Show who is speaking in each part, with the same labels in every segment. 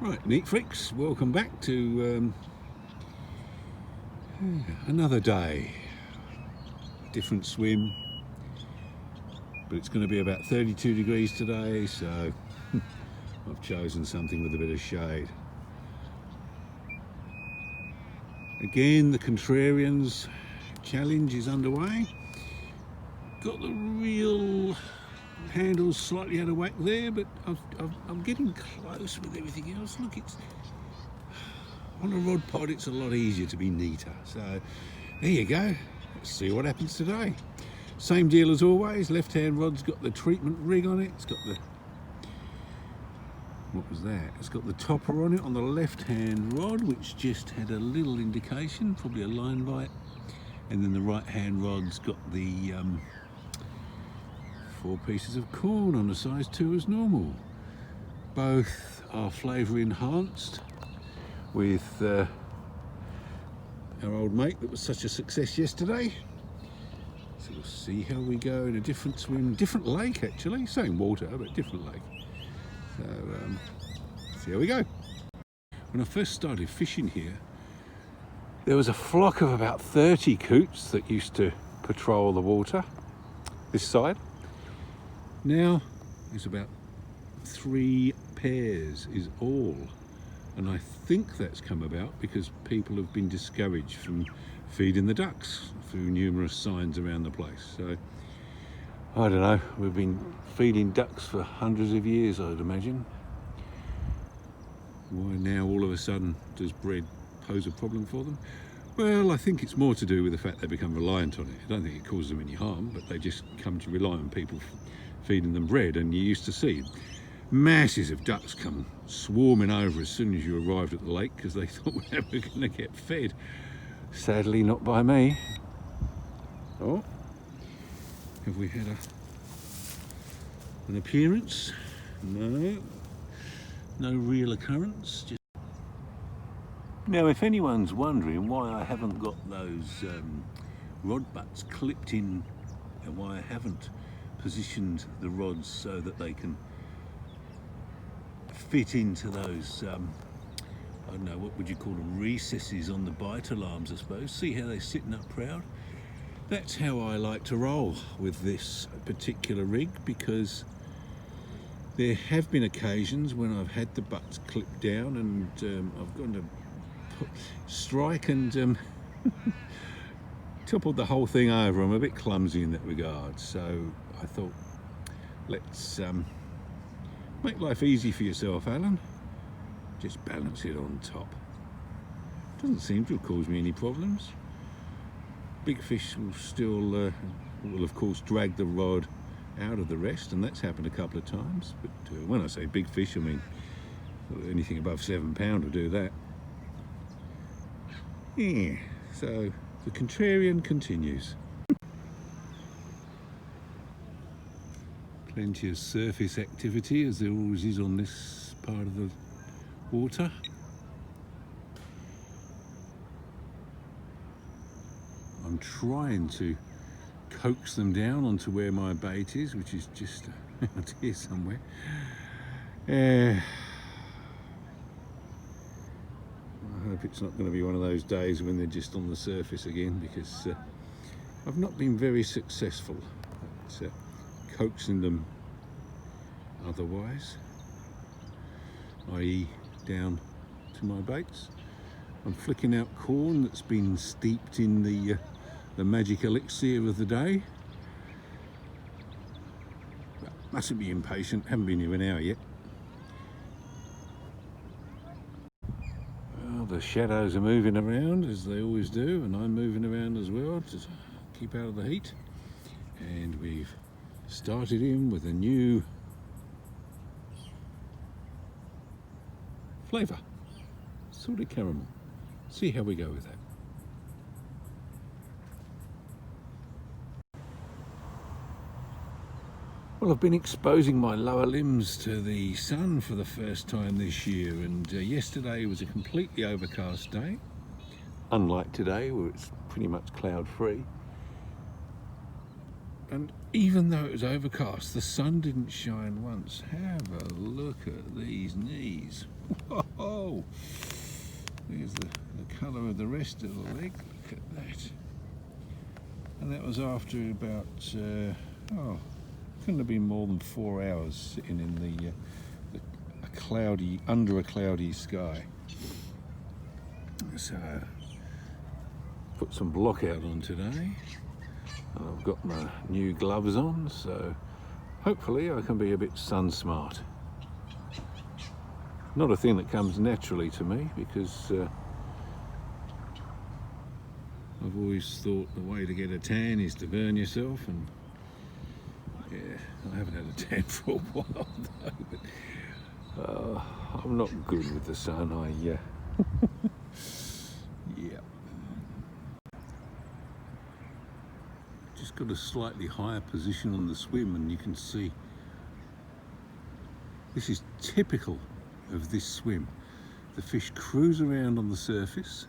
Speaker 1: Right, neat freaks, welcome back to another day. Different swim, but it's going to be about 32 degrees today, so I've chosen something with a bit of shade. Again, the Contrarians challenge is underway. Got the reel handles slightly out of whack there, but I'm getting close with everything else. Look, it's on a rod pod, it's a lot easier to be neater. So there you go. Let's see what happens today. Same deal as always. Left-hand rod's got the treatment rig on it. It's got the, what was that? It's got the topper on it on the left-hand rod, which just had a little indication, probably a line bite. And then the right-hand rod's got the 4 pieces of corn on a size 2 as normal. Both are flavour enhanced with our old mate that was such a success yesterday. So we'll see how we go in a different swim, different lake actually, same water but different lake. So see how we go. When I first started fishing here, there was a flock of about 30 coots that used to patrol the water this side. Now there's about 3 pairs is all, and I think that's come about because people have been discouraged from feeding the ducks through numerous signs around the place. So I don't know, we've been feeding ducks for hundreds of years, I'd imagine. Why now all of a sudden does bread pose a problem for them? Well, I think it's more to do with the fact they become reliant on it. I don't think it causes them any harm, but they just come to rely on people feeding them bread. And you used to see masses of ducks come swarming over as soon as you arrived at the lake because they thought they were going to get fed. Sadly, not by me. Oh, have we had an appearance? No, no real occurrence. Just now, if anyone's wondering why I haven't got those rod butts clipped in and why I haven't positioned the rods so that they can fit into those, I don't know, what would you call them, recesses on the bite alarms, I suppose. See how they're sitting up proud? That's how I like to roll with this particular rig, because there have been occasions when I've had the butts clipped down and I've gone to strike and toppled the whole thing over. I'm a bit clumsy in that regard, so I thought, let's make life easy for yourself, Alan. Just balance it on top. Doesn't seem to have caused me any problems. Big fish will still, will of course drag the rod out of the rest, and that's happened a couple of times. But when I say big fish, I mean anything above 7 pound will do that. Yeah, so the Contrarian continues. Plenty of surface activity, as there always is on this part of the water. I'm trying to coax them down onto where my bait is, which is just out here somewhere. I hope it's not going to be one of those days when they're just on the surface again, because I've not been very successful at coaxing them otherwise, i.e. down to my baits. I'm flicking out corn that's been steeped in the magic elixir of the day. Mustn't be impatient, haven't been here an hour yet. Well, the shadows are moving around as they always do, and I'm moving around as well to keep out of the heat. And we've started in with a new flavour, salted caramel. See how we go with that. Well, I've been exposing my lower limbs to the sun for the first time this year, and yesterday was a completely overcast day, unlike today where it's pretty much cloud free. And even though it was overcast, the sun didn't shine once. Have a look at these knees. Whoa! There's the colour of the rest of the leg. Look at that. And that was after about, couldn't have been more than 4 hours sitting in under a cloudy sky. So, put some block out on today. And I've got my new gloves on, so hopefully I can be a bit sun smart. Not a thing that comes naturally to me, because I've always thought the way to get a tan is to burn yourself, and yeah, I haven't had a tan for a while though, but I'm not good with the sun. Yeah. Just got a slightly higher position on the swim, and you can see this is typical of this swim. The fish cruise around on the surface,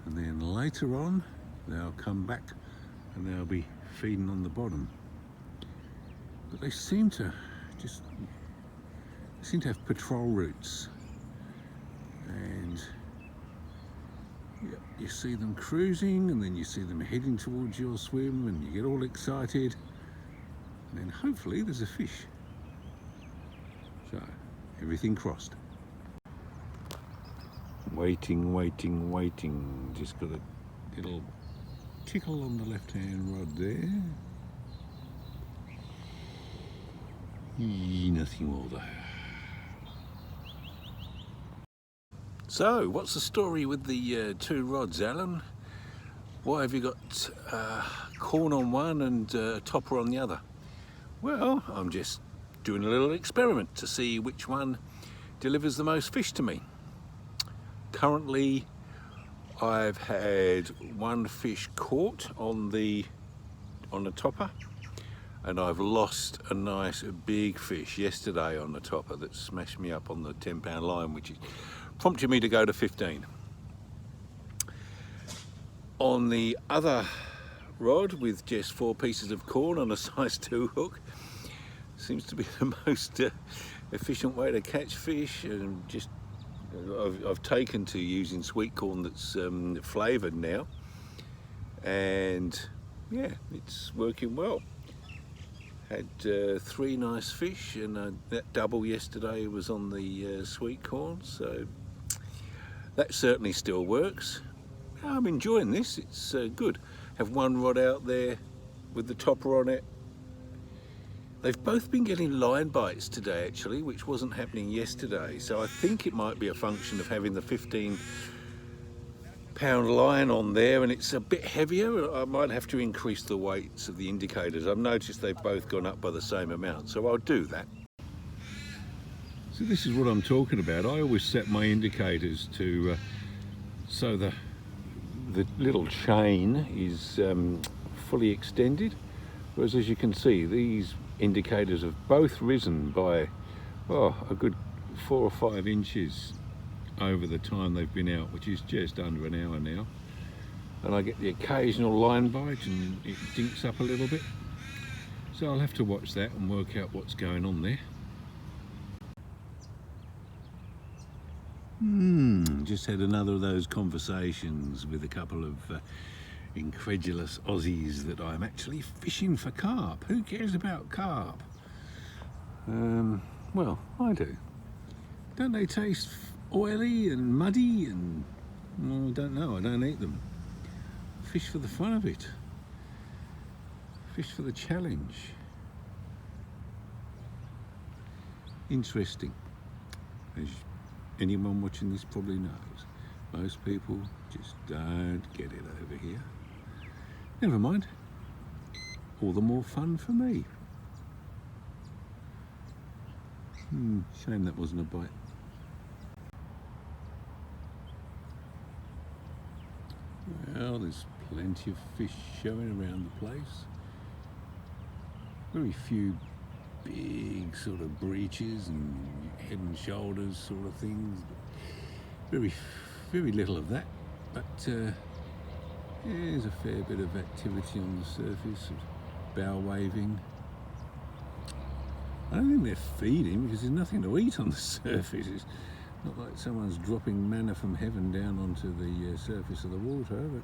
Speaker 1: and then later on they'll come back and they'll be feeding on the bottom. But they seem to have patrol routes, and you see them cruising, and then you see them heading towards your swim, and you get all excited, and then hopefully there's a fish. So everything crossed. Waiting. Just got a little tickle on the left-hand rod there. Nothing more though. So, what's the story with the 2 rods, Alan? Why have you got corn on one and topper on the other? Well, I'm just doing a little experiment to see which one delivers the most fish to me. Currently, I've had 1 fish caught on the topper, and I've lost a nice big fish yesterday on the topper that smashed me up on the 10-pound line, which is prompted me to go to 15. On the other rod, with just 4 pieces of corn on a size 2 hook, seems to be the most efficient way to catch fish, and just I've taken to using sweet corn that's flavoured now, and yeah, it's working well. Had 3 nice fish, and that double yesterday was on the sweet corn, so that certainly still works. I'm enjoying this. It's good. Have 1 rod out there with the topper on it. They've both been getting line bites today actually, which wasn't happening yesterday, so I think it might be a function of having the 15-pound line on there, and it's a bit heavier. I might have to increase the weights of the indicators. I've noticed they've both gone up by the same amount, so I'll do that. So this is what I'm talking about. I always set my indicators to so the little chain is fully extended, whereas as you can see, these indicators have both risen by a good 4 or 5 inches over the time they've been out, which is just under an hour now. And I get the occasional line bite and it dinks up a little bit, so I'll have to watch that and work out what's going on there. Just had another of those conversations with a couple of incredulous Aussies that I'm actually fishing for carp. Who cares about carp? Well, I do. Don't they taste oily and muddy? And well, I don't know, I don't eat them. Fish for the fun of it. Fish for the challenge. Interesting. As anyone watching this probably knows, most people just don't get it over here. Never mind. All the more fun for me. Shame that wasn't a bite. Well, there's plenty of fish showing around the place. Very few big sort of breaches and head and shoulders sort of things. Very little of that. But There's a fair bit of activity on the surface, bow waving. I don't think they're feeding because there's nothing to eat on the surface. It's not like someone's dropping manna from heaven down onto the surface of the water, but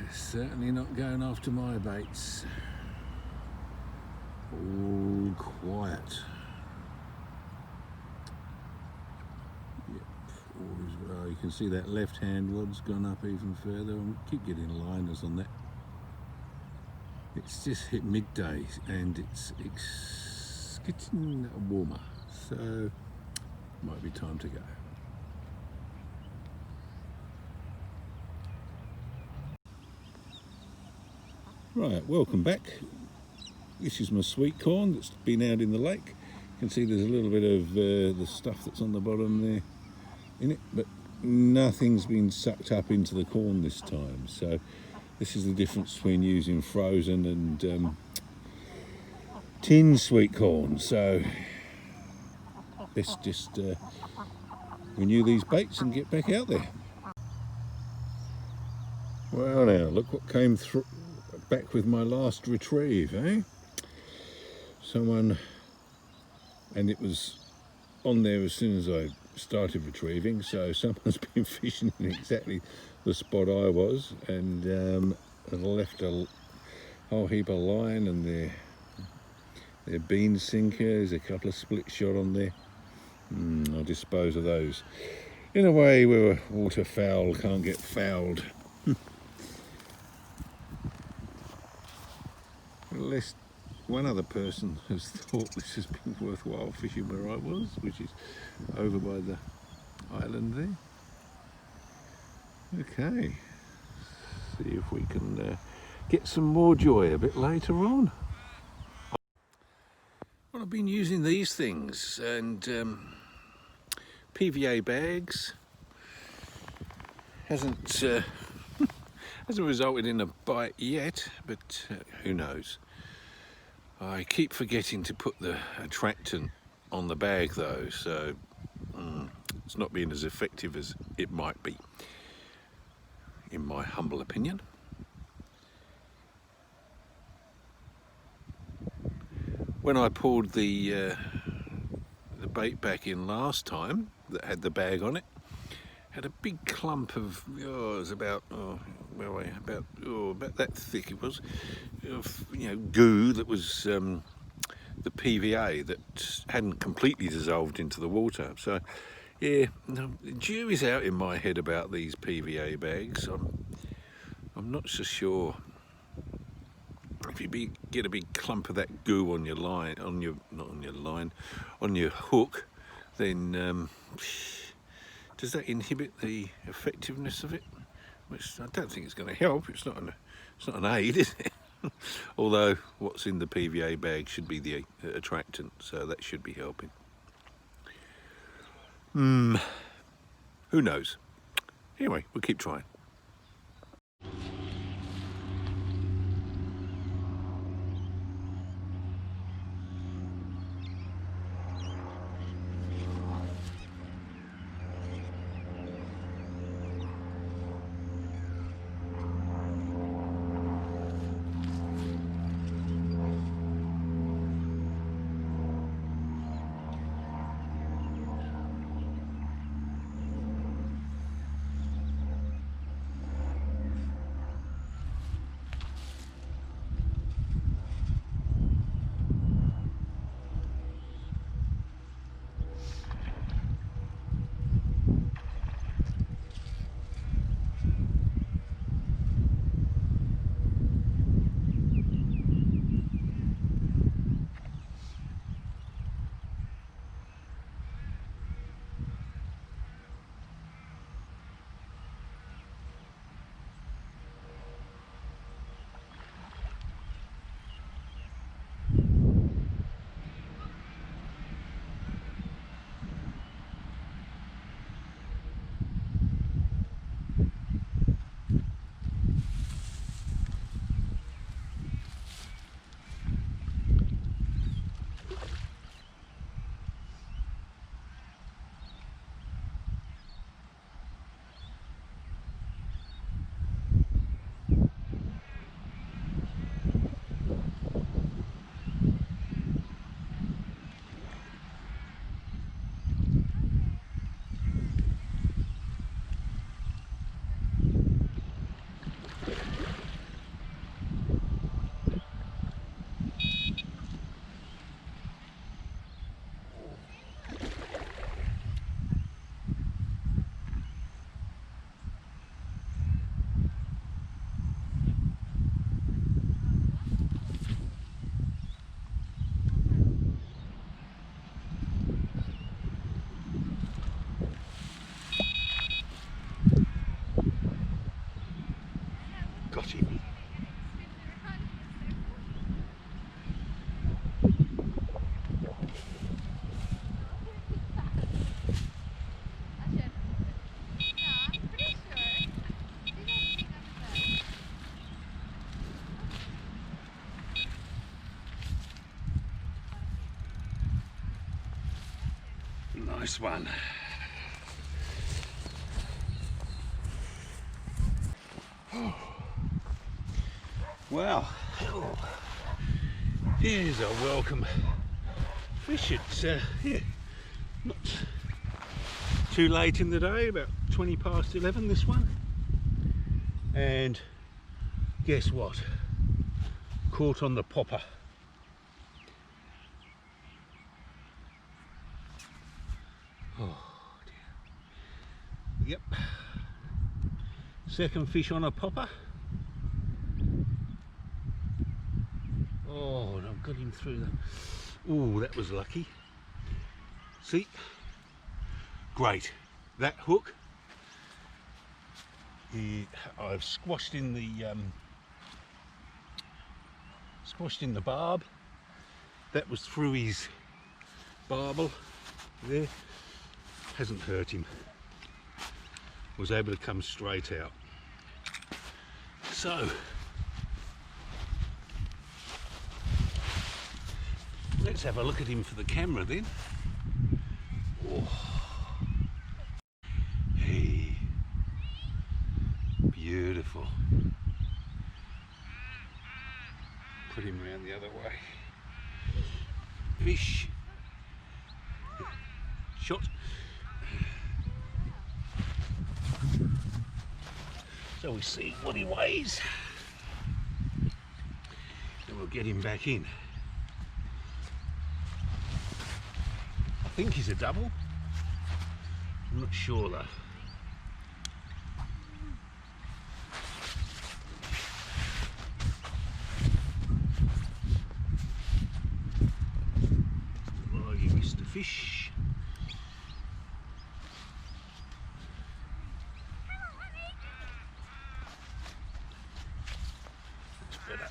Speaker 1: it's certainly not going after my baits. All quiet. Yep, all is well. You can see that left hand rod's gone up even further. I keep getting liners on that. It's just hit midday and it's getting warmer, so might be time to go. Right, welcome back. This is my sweet corn that's been out in the lake. You can see there's a little bit of the stuff that's on the bottom there in it, but nothing's been sucked up into the corn this time. So this is the difference between using frozen and tinned sweet corn. So let's just renew these baits and get back out there. Well, now look what came through back with my last retrieve, eh? Someone, and it was on there as soon as I started retrieving, so someone's been fishing in exactly the spot I was, and left a whole heap of line and their bean sinkers, a couple of split shot on there. I'll dispose of those in a way where a waterfowl can't get fouled. Unless one other person has thought this has been worthwhile fishing where I was, which is over by the island there. Okay, see if we can get some more joy a bit later on. Well, I've been using these things and PVA bags. Hasn't resulted in a bite yet, but who knows. I keep forgetting to put the attractant on the bag though, so it's not being as effective as it might be, in my humble opinion. When I pulled the bait back in last time that had the bag on it, had a big clump of, it was about that thick it was, goo that was the PVA that hadn't completely dissolved into the water. So yeah, the jury's out in my head about these PVA bags. I'm not so sure. If you get a big clump of that goo on your line, on your hook, then does that inhibit the effectiveness of it? Which I don't think it's going to help. It's not an aid, is it? Although what's in the PVA bag should be the attractant, so that should be helping. Who knows? Anyway, we'll keep trying. Nice one. Well, here's a welcome fish. It's yeah, not too late in the day, about 20 past 11 this one. And guess what? Caught on the popper. Oh dear. Yep. Second fish on a popper. Oh, and I've got him through the... Oh, that was lucky. See? Great. That hook, I've squashed in the barb. That was through his barbel there. Hasn't hurt him. Was able to come straight out. So let's have a look at him for the camera then. Oh. Hey, beautiful. Put him around the other way. Fish. Shot. So we see what he weighs. Then we'll get him back in. I think he's a double. I'm not sure though. Oh, you missed a fish. That's better.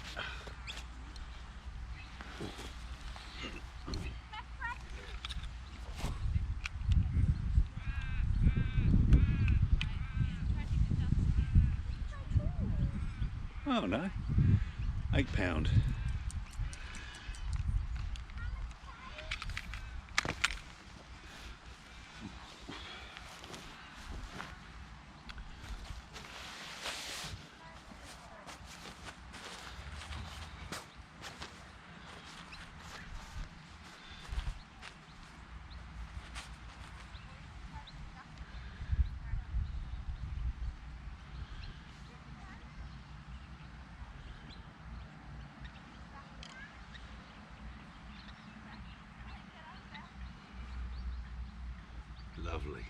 Speaker 1: Oh no, 8 pound. Lovely.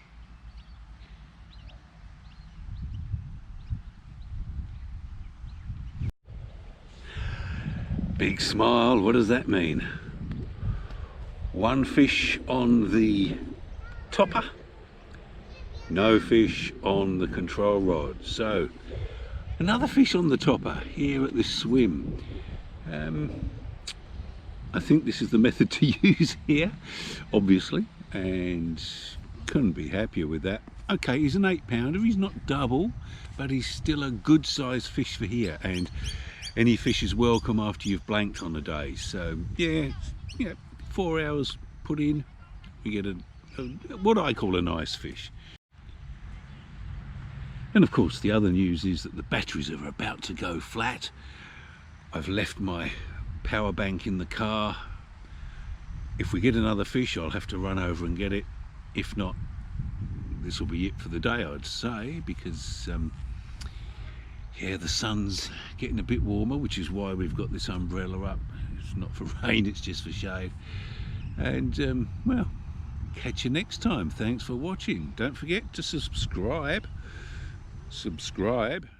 Speaker 1: Big smile, what does that mean? One fish on the topper, no fish on the control rod. So another fish on the topper here at this swim. I think this is the method to use here, obviously, and couldn't be happier with that. Okay, he's an 8 pounder, he's not double, but he's still a good sized fish for here, and any fish is welcome after you've blanked on a day. So yeah, 4 hours put in, we get a what I call a nice fish. And of course the other news is that the batteries are about to go flat. I've left my power bank in the car. If we get another fish, I'll have to run over and get it. If not, this will be it for the day, I'd say, because yeah, the sun's getting a bit warmer, which is why we've got this umbrella up. It's not for rain, it's just for shade. And well, catch you next time. Thanks for watching. Don't forget to subscribe.